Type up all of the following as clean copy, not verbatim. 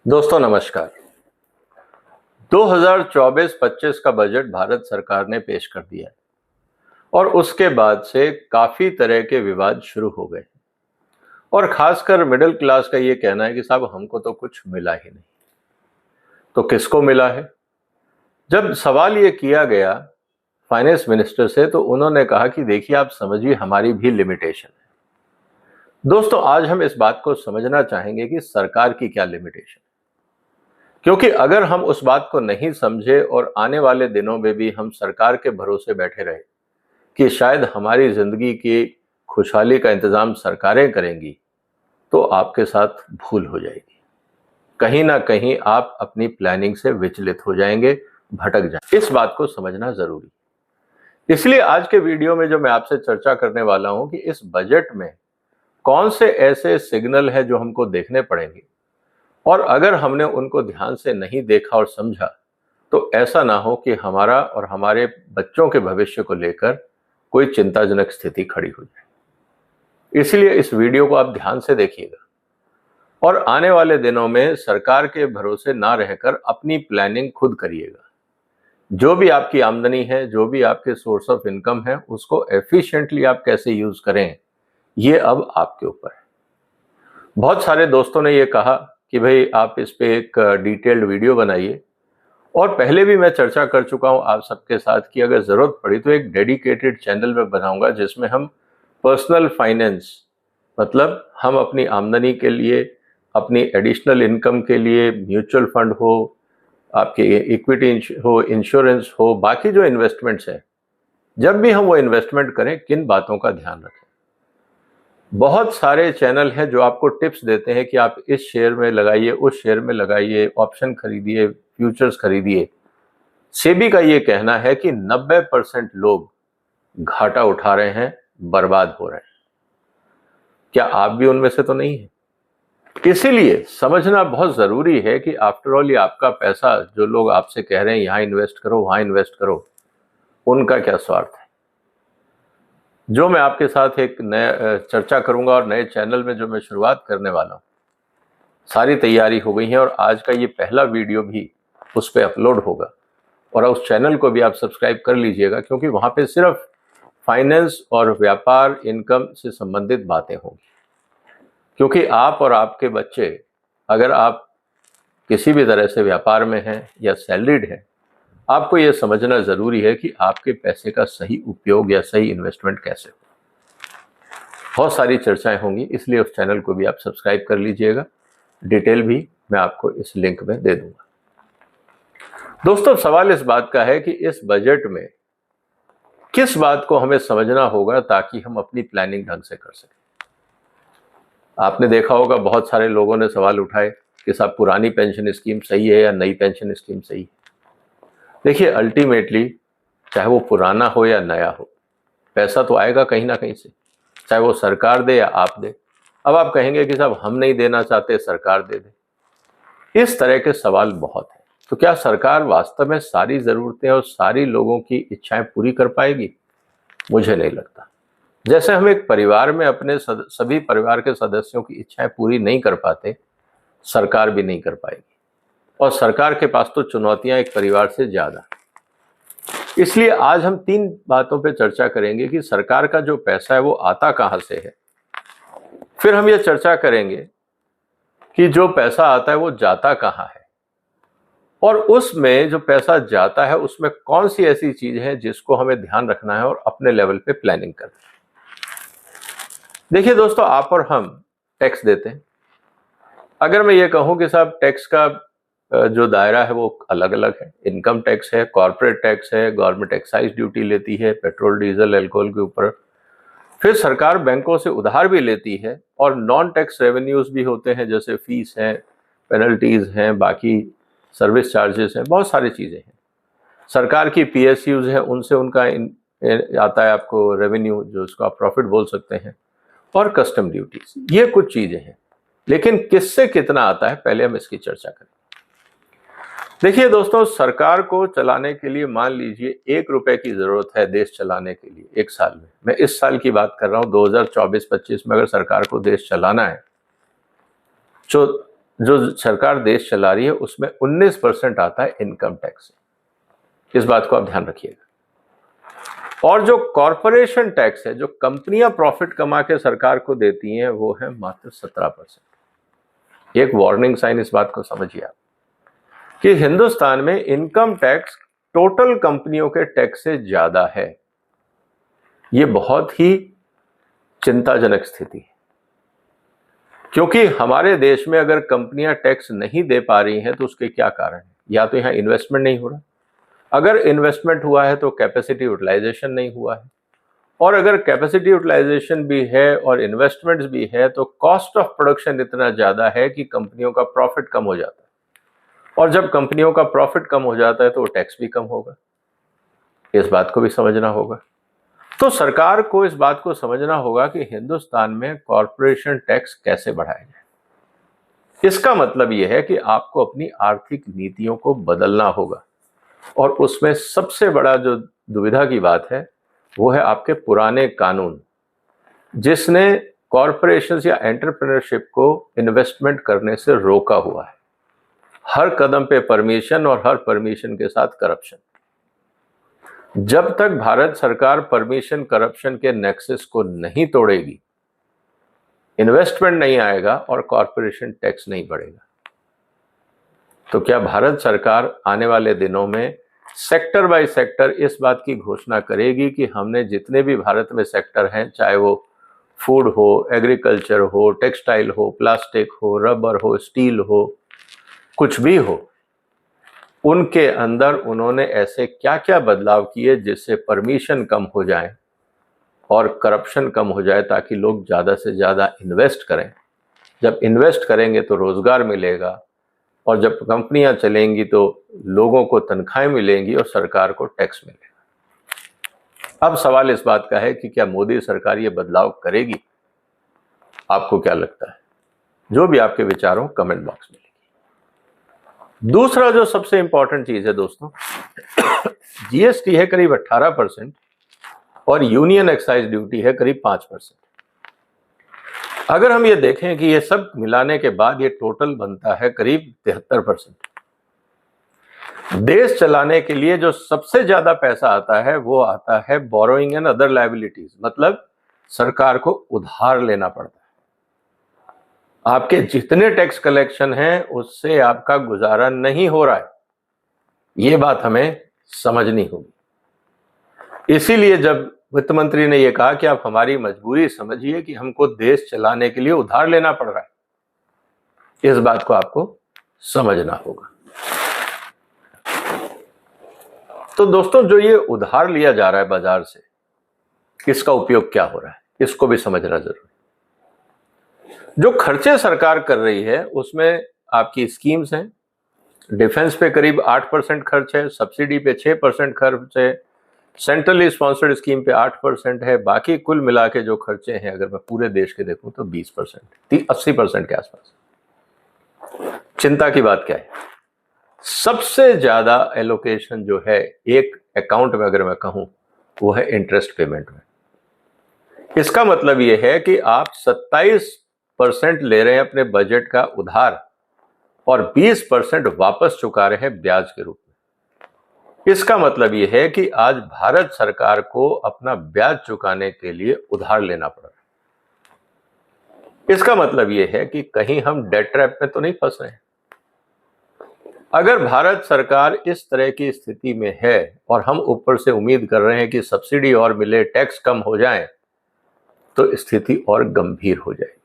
दोस्तों नमस्कार। 2024-25 का बजट भारत सरकार ने पेश कर दिया है और उसके बाद से काफी तरह के विवाद शुरू हो गए और खासकर मिडिल क्लास का ये कहना है कि साहब हमको तो कुछ मिला ही नहीं। तो किसको मिला है? जब सवाल ये किया गया फाइनेंस मिनिस्टर से तो उन्होंने कहा कि देखिए आप समझिए हमारी भी लिमिटेशन है। दोस्तों आज हम इस बात को समझना चाहेंगे कि सरकार की क्या लिमिटेशन, क्योंकि अगर हम उस बात को नहीं समझे और आने वाले दिनों में भी हम सरकार के भरोसे बैठे रहे कि शायद हमारी जिंदगी की खुशहाली का इंतजाम सरकारें करेंगी, तो आपके साथ भूल हो जाएगी। कहीं ना कहीं आप अपनी प्लानिंग से विचलित हो जाएंगे, भटक जाएंगे। इस बात को समझना जरूरी। इसलिए आज के वीडियो में जो मैं आपसे चर्चा करने वाला हूं कि इस बजट में कौन से ऐसे सिग्नल है जो हमको देखने पड़ेंगे, और अगर हमने उनको ध्यान से नहीं देखा और समझा तो ऐसा ना हो कि हमारा और हमारे बच्चों के भविष्य को लेकर कोई चिंताजनक स्थिति खड़ी हो जाए। इसलिए इस वीडियो को आप ध्यान से देखिएगा और आने वाले दिनों में सरकार के भरोसे ना रहकर अपनी प्लानिंग खुद करिएगा। जो भी आपकी आमदनी है, जो भी आपके सोर्स ऑफ इनकम है, उसको एफिशिएंटली आप कैसे यूज करें, ये अब आपके ऊपर है। बहुत सारे दोस्तों ने ये कहा कि भाई आप इस पे एक डिटेल्ड वीडियो बनाइए, और पहले भी मैं चर्चा कर चुका हूं आप सबके साथ कि अगर जरूरत पड़ी तो एक डेडिकेटेड चैनल में बनाऊंगा जिसमें हम पर्सनल फाइनेंस, मतलब हम अपनी आमदनी के लिए, अपनी एडिशनल इनकम के लिए म्यूचुअल फंड हो, आपके इक्विटी हो, इंश्योरेंस हो, बाकी जो इन्वेस्टमेंट्स हैं, जब भी हम वो इन्वेस्टमेंट करें किन बातों का ध्यान रखें। बहुत सारे चैनल हैं जो आपको टिप्स देते हैं कि आप इस शेयर में लगाइए, उस शेयर में लगाइए, ऑप्शन खरीदिए, फ्यूचर्स खरीदिए। सेबी का ये कहना है कि 90% लोग घाटा उठा रहे हैं, बर्बाद हो रहे हैं। क्या आप भी उनमें से तो नहीं है? इसीलिए समझना बहुत जरूरी है कि आफ्टर ऑल ये आपका पैसा, जो लोग आपसे कह रहे हैं यहां इन्वेस्ट करो, वहां इन्वेस्ट करो, उनका क्या स्वार्थ है। जो मैं आपके साथ एक नया चर्चा करूंगा और नए चैनल में जो मैं शुरुआत करने वाला हूं, सारी तैयारी हो गई है और आज का ये पहला वीडियो भी उस पर अपलोड होगा। और उस चैनल को भी आप सब्सक्राइब कर लीजिएगा, क्योंकि वहां पे सिर्फ फाइनेंस और व्यापार, इनकम से संबंधित बातें होंगी। क्योंकि आप और आपके बच्चे, अगर आप किसी भी तरह से व्यापार में हैं या सैलरीड हैं, आपको ये समझना जरूरी है कि आपके पैसे का सही उपयोग या सही इन्वेस्टमेंट कैसे हो। बहुत सारी चर्चाएं होंगी, इसलिए उस चैनल को भी आप सब्सक्राइब कर लीजिएगा। डिटेल भी मैं आपको इस लिंक में दे दूंगा। दोस्तों सवाल इस बात का है कि इस बजट में किस बात को हमें समझना होगा ताकि हम अपनी प्लानिंग ढंग से कर सकें। आपने देखा होगा बहुत सारे लोगों ने सवाल उठाए कि साहब पुरानी पेंशन स्कीम सही है या नई पेंशन स्कीम सही है। देखिए अल्टीमेटली चाहे वो पुराना हो या नया हो, पैसा तो आएगा कहीं ना कहीं से, चाहे वो सरकार दे या आप दे। अब आप कहेंगे कि साहब हम नहीं देना चाहते, सरकार दे दे। इस तरह के सवाल बहुत हैं। तो क्या सरकार वास्तव में सारी जरूरतें और सारी लोगों की इच्छाएं पूरी कर पाएगी? मुझे नहीं लगता। जैसे हम एक परिवार में अपने सभी परिवार के सदस्यों की इच्छाएं पूरी नहीं कर पाते, सरकार भी नहीं कर पाएगी। और सरकार के पास तो चुनौतियां एक परिवार से ज्यादा। इसलिए आज हम 3 बातों पे चर्चा करेंगे कि सरकार का जो पैसा है वो आता कहां से है। फिर हम ये चर्चा करेंगे कि जो पैसा आता है वो जाता कहां है, और उसमें जो पैसा जाता है उसमें कौन सी ऐसी चीज है जिसको हमें ध्यान रखना है और अपने लेवल पे प्लानिंग करना है। देखिए दोस्तों, आप और हम टैक्स देते हैं। अगर मैं ये कहूं कि साहब टैक्स का जो दायरा है वो अलग अलग है, इनकम टैक्स है, कॉर्पोरेट टैक्स है, गवर्नमेंट एक्साइज ड्यूटी लेती है पेट्रोल, डीजल, अल्कोहल के ऊपर, फिर सरकार बैंकों से उधार भी लेती है, और नॉन टैक्स रेवेन्यूज भी होते हैं जैसे फीस है, पेनल्टीज हैं, बाकी सर्विस चार्जेस हैं, बहुत सारी चीजें हैं। सरकार की पीएसयूज हैं, उनसे उनका आता है आपको रेवेन्यू, जो उसको आप प्रॉफिट बोल सकते हैं, और कस्टम ड्यूटीज। ये कुछ चीजें हैं, लेकिन किससे कितना आता है पहले हम इसकी चर्चा करें। देखिए दोस्तों, सरकार को चलाने के लिए मान लीजिए 1 रुपए की जरूरत है देश चलाने के लिए एक साल में। मैं इस साल की बात कर रहा हूं, 2024-25 में अगर सरकार को देश चलाना है तो जो सरकार देश चला रही है उसमें 19% आता है इनकम टैक्स से। इस बात को आप ध्यान रखिएगा। और जो कॉरपोरेशन टैक्स है, जो कंपनियां प्रॉफिट कमा के सरकार को देती हैं, वो है मात्र 17%। एक वार्निंग साइन इस बात को समझिए आप कि हिंदुस्तान में इनकम टैक्स टोटल कंपनियों के टैक्स से ज्यादा है। ये बहुत ही चिंताजनक स्थिति है, क्योंकि हमारे देश में अगर कंपनियां टैक्स नहीं दे पा रही हैं तो उसके क्या कारण है? या तो यहां इन्वेस्टमेंट नहीं हो रहा, अगर इन्वेस्टमेंट हुआ है तो कैपेसिटी यूटिलाइजेशन नहीं हुआ है, और अगर कैपेसिटी यूटिलाइजेशन भी है और इन्वेस्टमेंट्स भी है तो कॉस्ट ऑफ प्रोडक्शन इतना ज्यादा है कि कंपनियों का प्रॉफिट कम हो जाता है, और जब कंपनियों का प्रॉफिट कम हो जाता है तो टैक्स भी कम होगा। इस बात को भी समझना होगा। तो सरकार को इस बात को समझना होगा कि हिंदुस्तान में कॉरपोरेशन टैक्स कैसे बढ़ाया जाए। इसका मतलब यह है कि आपको अपनी आर्थिक नीतियों को बदलना होगा, और उसमें सबसे बड़ा जो दुविधा की बात है वो है आपके पुराने कानून, जिसने कॉरपोरेशंस या एंटरप्रेन्योरशिप को इन्वेस्टमेंट करने से रोका हुआ है। हर कदम पे परमिशन, और हर परमिशन के साथ करप्शन। जब तक भारत सरकार परमिशन करप्शन के नेक्सस को नहीं तोड़ेगी, इन्वेस्टमेंट नहीं आएगा और कॉरपोरेशन टैक्स नहीं बढ़ेगा। तो क्या भारत सरकार आने वाले दिनों में सेक्टर बाय सेक्टर इस बात की घोषणा करेगी कि हमने जितने भी भारत में सेक्टर हैं, चाहे वो फूड हो, एग्रीकल्चर हो, टेक्सटाइल हो, प्लास्टिक हो, रबर हो, स्टील हो, कुछ भी हो, उनके अंदर उन्होंने ऐसे क्या क्या बदलाव किए जिससे परमिशन कम हो जाए और करप्शन कम हो जाए, ताकि लोग ज़्यादा से ज़्यादा इन्वेस्ट करें। जब इन्वेस्ट करेंगे तो रोज़गार मिलेगा, और जब कंपनियां चलेंगी तो लोगों को तनख्वाहें मिलेंगी और सरकार को टैक्स मिलेगा। अब सवाल इस बात का है कि क्या मोदी सरकार ये बदलाव करेगी? आपको क्या लगता है? जो भी आपके विचार हो कमेंट बॉक्स में लिखिए। दूसरा जो सबसे इंपॉर्टेंट चीज है दोस्तों, जीएसटी है करीब 18% और यूनियन एक्साइज ड्यूटी है करीब 5%। अगर हम ये देखें कि ये सब मिलाने के बाद ये टोटल बनता है करीब 73%। देश चलाने के लिए जो सबसे ज्यादा पैसा आता है वो आता है बोरोइंग एंड अदर लायबिलिटीज, मतलब सरकार को उधार लेना पड़ता है। आपके जितने टैक्स कलेक्शन हैं उससे आपका गुजारा नहीं हो रहा है, ये बात हमें समझनी होगी। इसीलिए जब वित्त मंत्री ने यह कहा कि आप हमारी मजबूरी समझिए कि हमको देश चलाने के लिए उधार लेना पड़ रहा है, इस बात को आपको समझना होगा। तो दोस्तों, जो ये उधार लिया जा रहा है बाजार से, इसका उपयोग क्या हो रहा है, इसको भी समझना जरूरी। जो खर्चे सरकार कर रही है उसमें आपकी स्कीम्स हैं। डिफेंस पे करीब 8% खर्च है, सब्सिडी पे 6% खर्च है, सेंट्रली स्पॉन्सर्ड स्कीम पे 8% है। बाकी कुल मिला के जो खर्चे हैं अगर मैं पूरे देश के देखूं तो 20%, 80% के आसपास। चिंता की बात क्या है? सबसे ज्यादा एलोकेशन जो है एक अकाउंट में अगर मैं कहूं वो है इंटरेस्ट पेमेंट में। इसका मतलब यह है कि आप 27% ले रहे हैं अपने बजट का उधार और 20% वापस चुका रहे हैं ब्याज के रूप में। इसका मतलब यह है कि आज भारत सरकार को अपना ब्याज चुकाने के लिए उधार लेना पड़ रहा है। इसका मतलब यह है कि कहीं हम डेट ट्रैप में तो नहीं फंस रहे हैं। अगर भारत सरकार इस तरह की स्थिति में है और हम ऊपर से उम्मीद कर रहे हैं कि सब्सिडी और मिले, टैक्स कम हो जाए, तो स्थिति और गंभीर हो जाएगी।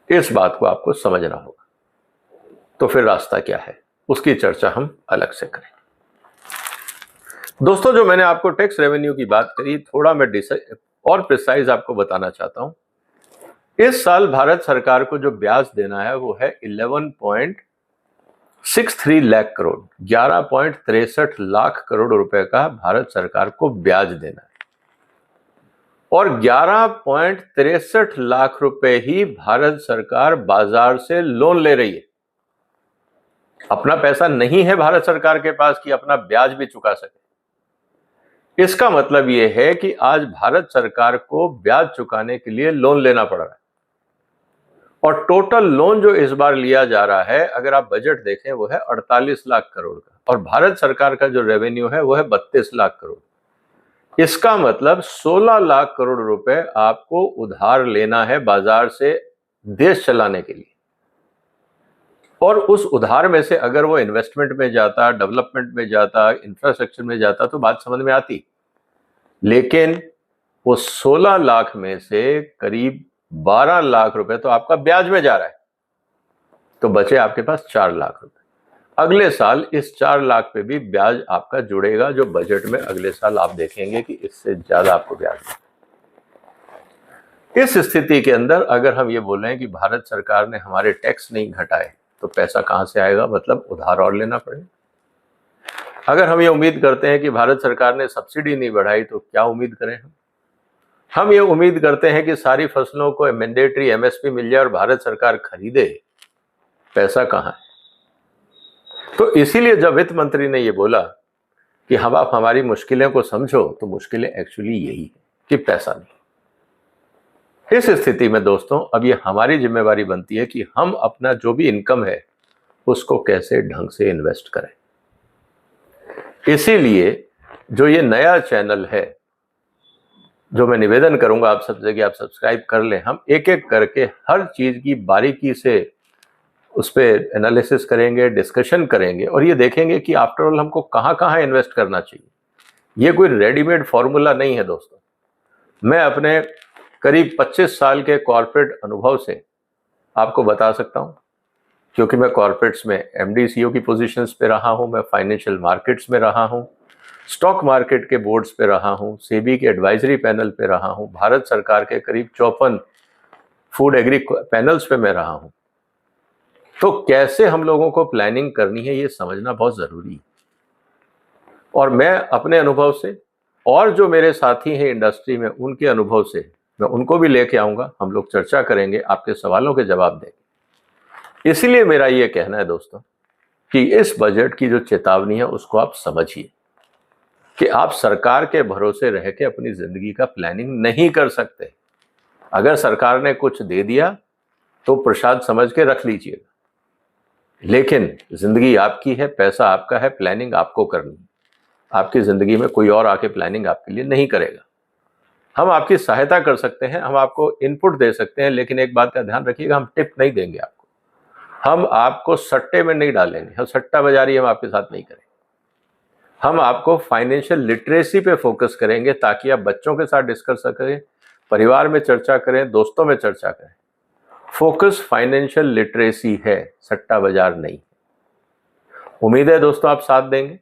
इस बात को आपको समझना होगा। तो फिर रास्ता क्या है, उसकी चर्चा हम अलग से करेंगे। दोस्तों, जो मैंने आपको टैक्स रेवेन्यू की बात करी, थोड़ा मैं और प्रिसाइज आपको बताना चाहता हूं। इस साल भारत सरकार को जो ब्याज देना है वो है 11.63 लाख करोड़, 11.63 लाख करोड़ रुपए का भारत सरकार को ब्याज देना है। और 11.63 लाख रुपए ही भारत सरकार बाजार से लोन ले रही है। अपना पैसा नहीं है भारत सरकार के पास कि अपना ब्याज भी चुका सके। इसका मतलब यह है कि आज भारत सरकार को ब्याज चुकाने के लिए लोन लेना पड़ रहा है। और टोटल लोन जो इस बार लिया जा रहा है, अगर आप बजट देखें, वो है 48 लाख करोड़ का, और भारत सरकार का जो रेवेन्यू है वो है 32 लाख करोड़। इसका मतलब 16 लाख करोड़ रुपए आपको उधार लेना है बाजार से देश चलाने के लिए। और उस उधार में से अगर वो इन्वेस्टमेंट में जाता, डेवलपमेंट में जाता, इंफ्रास्ट्रक्चर में जाता, तो बात समझ में आती। लेकिन वो 16 लाख में से करीब 12 लाख रुपए तो आपका ब्याज में जा रहा है, तो बचे आपके पास 4 लाख रुपए। अगले साल इस 4 लाख पे भी ब्याज आपका जुड़ेगा, जो बजट में अगले साल आप देखेंगे कि इससे ज्यादा आपको ब्याज। इस स्थिति के अंदर अगर हम ये बोलें कि भारत सरकार ने हमारे टैक्स नहीं घटाए, तो पैसा कहां से आएगा? मतलब उधार और लेना पड़ेगा। अगर हम ये उम्मीद करते हैं कि भारत सरकार ने सब्सिडी नहीं बढ़ाई, तो क्या उम्मीद करें हम ये उम्मीद करते हैं कि सारी फसलों को मैंडेटरी एमएसपी मिल जाए और भारत सरकार खरीदे, पैसा कहां है? तो इसीलिए जब वित्त मंत्री ने ये बोला कि हम आप हमारी मुश्किलें को समझो, तो मुश्किलें एक्चुअली यही है कि पैसा नहीं। इस स्थिति में दोस्तों, अब ये हमारी जिम्मेवारी बनती है कि हम अपना जो भी इनकम है उसको कैसे ढंग से इन्वेस्ट करें। इसीलिए जो ये नया चैनल है, जो मैं निवेदन करूंगा आप सबसे कि आप सब्सक्राइब कर लें। हम एक एक करके हर चीज की बारीकी से उस पर एनालिसिस करेंगे, डिस्कशन करेंगे, और ये देखेंगे कि आफ्टर ऑल हमको कहाँ कहाँ इन्वेस्ट करना चाहिए। ये कोई रेडीमेड फॉर्मूला नहीं है दोस्तों। मैं अपने करीब 25 साल के कॉर्पोरेट अनुभव से आपको बता सकता हूँ, क्योंकि मैं कॉर्पोरेट्स में एमडी सीईओ की पोजीशंस पे रहा हूँ, मैं फाइनेंशियल मार्केट्स में रहा हूँ, स्टॉक मार्केट के बोर्ड्स पे रहा हूँ, सेबी के एडवाइजरी पैनल पे रहा हूँ, भारत सरकार के करीब 54 फूड एग्री पैनल्स पे मैं रहा हूँ। तो कैसे हम लोगों को प्लानिंग करनी है, ये समझना बहुत जरूरी है। और मैं अपने अनुभव से, और जो मेरे साथी हैं इंडस्ट्री में, उनके अनुभव से मैं उनको भी लेके आऊंगा। हम लोग चर्चा करेंगे, आपके सवालों के जवाब देंगे। इसलिए मेरा ये कहना है दोस्तों कि इस बजट की जो चेतावनी है उसको आप समझिए कि आप सरकार के भरोसे रह के अपनी जिंदगी का प्लानिंग नहीं कर सकते। अगर सरकार ने कुछ दे दिया तो प्रसाद समझ के रख लीजिएगा, लेकिन जिंदगी आपकी है, पैसा आपका है, प्लानिंग आपको करनी है। आपकी जिंदगी में कोई और आके प्लानिंग आपके लिए नहीं करेगा। हम आपकी सहायता कर सकते हैं, हम आपको इनपुट दे सकते हैं, लेकिन एक बात का ध्यान रखिएगा, हम टिप नहीं देंगे आपको। हम आपको सट्टे में नहीं डालेंगे, हम सट्टा बाजारी हम आपके साथ नहीं करेंगे। हम आपको फाइनेंशियल लिटरेसी पे फोकस करेंगे, ताकि आप बच्चों के साथ डिस्कस करें, परिवार में चर्चा करें, दोस्तों में चर्चा करें। फोकस फाइनेंशियल लिटरेसी है, सट्टा बाजार नहीं। उम्मीद है दोस्तों आप साथ देंगे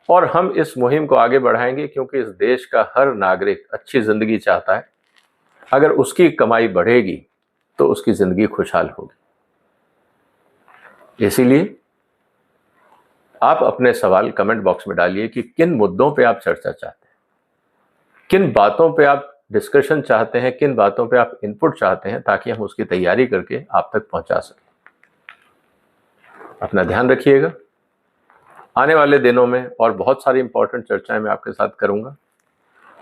और हम इस मुहिम को आगे बढ़ाएंगे, क्योंकि इस देश का हर नागरिक अच्छी जिंदगी चाहता है। अगर उसकी कमाई बढ़ेगी तो उसकी जिंदगी खुशहाल होगी। इसीलिए आप अपने सवाल कमेंट बॉक्स में डालिए कि किन मुद्दों पे आप चर्चा चाहते हैं, किन बातों पे आप डिस्कशन चाहते हैं, किन बातों पे आप इनपुट चाहते हैं, ताकि हम उसकी तैयारी करके आप तक पहुंचा सकें। अपना ध्यान रखिएगा। आने वाले दिनों में और बहुत सारी इंपॉर्टेंट चर्चाएं मैं आपके साथ करूंगा।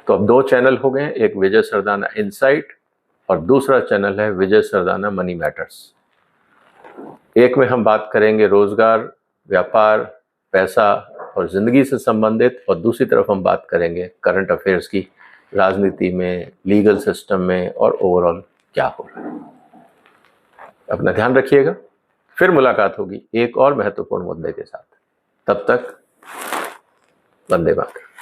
तो अब 2 चैनल हो गए, एक विजय सरदाना इनसाइट और दूसरा चैनल है विजय सरदाना मनी मैटर्स। एक में हम बात करेंगे रोजगार, व्यापार, पैसा और जिंदगी से संबंधित, और दूसरी तरफ हम बात करेंगे करंट अफेयर्स की, राजनीति में, लीगल सिस्टम में, और ओवरऑल क्या हो रहा है। अपना ध्यान रखिएगा। फिर मुलाकात होगी एक और महत्वपूर्ण मुद्दे के साथ। तब तक वंदे मातरम।